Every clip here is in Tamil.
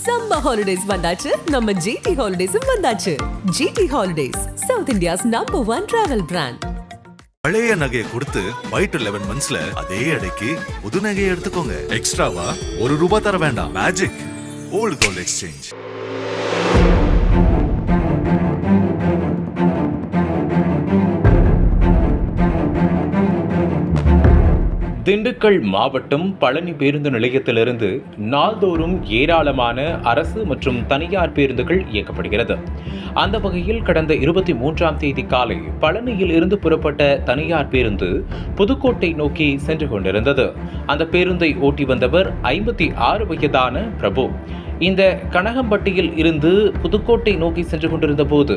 சம்மர் ஹாலிடேஸ் வந்தாச்சு, நம்ம ஜிடி ஹாலிடேஸும் வந்தாச்சு. GT holidays, south India's #1 travel brand. பழைய நகையை கொடுத்து பை டு 11 monthsல அதே அடைக்கு புது நகையை எடுத்துக்கோங்க. எக்ஸ்ட்ராவா ₹1 தர வேண்டாம். Magic old gold exchange. Dindigul மாவட்டம் பழனி பேருந்து நிலையத்திலிருந்து நாள்தோறும் ஏராளமான அரசு மற்றும் தனியார் பேருந்துகள் இயக்கப்படுகிறது. அந்த வகையில் கடந்த 23ஆம் தேதி காலை பழனியில் இருந்து புறப்பட்ட தனியார் பேருந்து புதுக்கோட்டை நோக்கி சென்று கொண்டிருந்தது. அந்த பேருந்தை ஓட்டி வந்தவர் 56 வயதான பிரபு. இந்த கனகம்பட்டியில் இருந்து புதுக்கோட்டை நோக்கி சென்று கொண்டிருந்த போது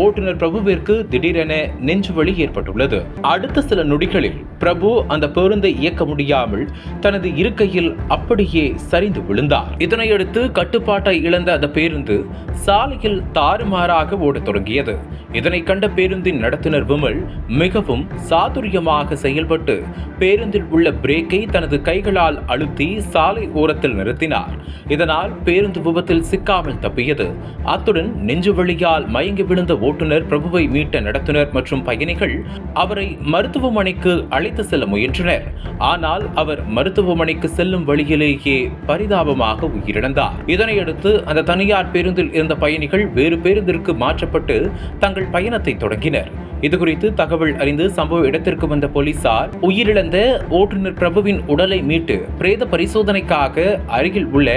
ஓட்டுநர் பிரபுவிற்கு திடீரென நெஞ்சுவலி ஏற்பட்டுள்ளது. அடுத்த சில நொடிகளில் பிரபு அந்த பேருந்தை இயக்க முடியாமல் தனது இருக்கையில் அப்படியே சரிந்து விழுந்தார். இதனையடுத்து கட்டுப்பாட்டை இழந்த அந்த பேருந்து சாலையில் தாறுமாறாக ஓடத் தொடங்கியது. இதனை கண்ட பேருந்தின் நடத்துனர் விமல் மிகவும் சாதுரியமாக செயல்பட்டு பேருந்தில் உள்ள பிரேக்கை தனது கைகளால் அழுத்தி சாலை ஓரத்தில் நிறுத்தினார். இதனால் பேருந்து விபத்தில் சிக்காமல் தப்பியது. அத்துடன் நெஞ்சுவலியால் மயங்கி விழுந்த ஓட்டுநர் பிரபுவை மீட்ட நடத்துனர் மற்றும் பயணிகள் அவரை மருத்துவமனைக்கு அழைத்து செல்ல முயன்றனர். ஆனால் அவர் மருத்துவமனைக்கு செல்லும் வழியிலேயே பரிதாபமாக உயிரிழந்தார். இதனையடுத்து அந்த தனியார் பேருந்தில் இருந்த பயணிகள் வேறு பேருந்திற்கு மாற்றப்பட்டு தங்கள் பயணத்தை தொடங்கினர். இதுகுறித்து தகவல் அறிந்து சம்பவ இடத்திற்கு வந்த போலீசார் உயிரிழந்த ஓட்டுநர் பிரபுவின் உடலை மீட்டு பிரேத பரிசோதனைக்காக அருகில் உள்ள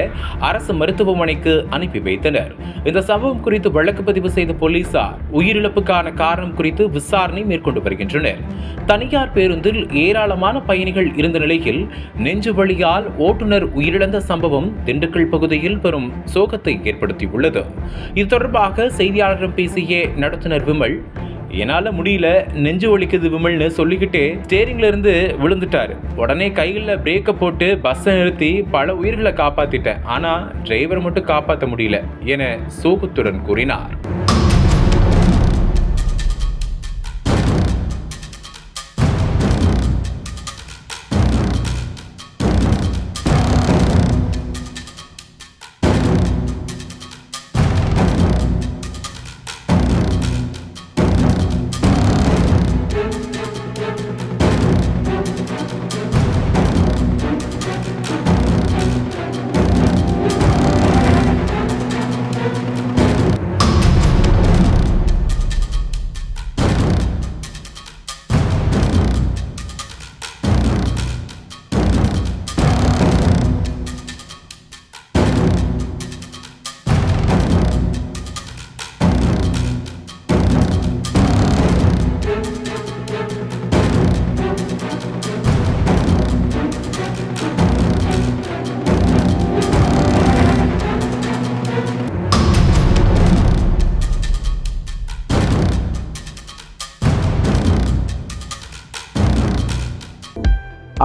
அரசு மருத்துவமனைக்கு அனுப்பி வைத்தனர். இந்த சம்பவம் குறித்து வழக்கு பதிவு செய்த போலீசார் உயிரிழப்புக்கான காரணம் குறித்து விசாரணை மேற்கொண்டு வருகின்றனர். தனியார் பேருந்தில் ஏராளமான பயணிகள் இருந்த நிலையில் நெஞ்சு வலியால் ஓட்டுநர் உயிரிழந்த சம்பவம் திண்டுக்கல் பகுதியில் பெரும் சோகத்தை ஏற்படுத்தியுள்ளது. இது தொடர்பாக செய்தியாளரிடம் பேசிய நடத்துனர் விமல், என்னால முடியல, நெஞ்சு வலிக்குது விமல்னு சொல்லிக்கிட்டே ஸ்டேரிங்ல இருந்து விழுந்துட்டாரு. உடனே கையில பிரேக்கை போட்டு பஸ்ஸை நிறுத்தி பல உயிர்களை காப்பாத்திட்டேன். ஆனா டிரைவர் மட்டும் காப்பாற்ற முடியல என சோகத்துடன் கூறினார்.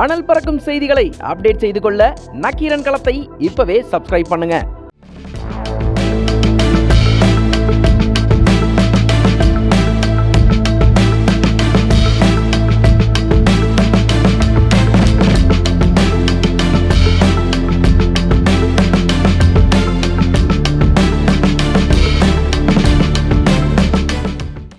அனல் பறக்கும் செய்திகளை அப்டேட் செய்து கொள்ள நக்கீரன் களத்தை இப்பவே சப்ஸ்கிரைப் பண்ணுங்க.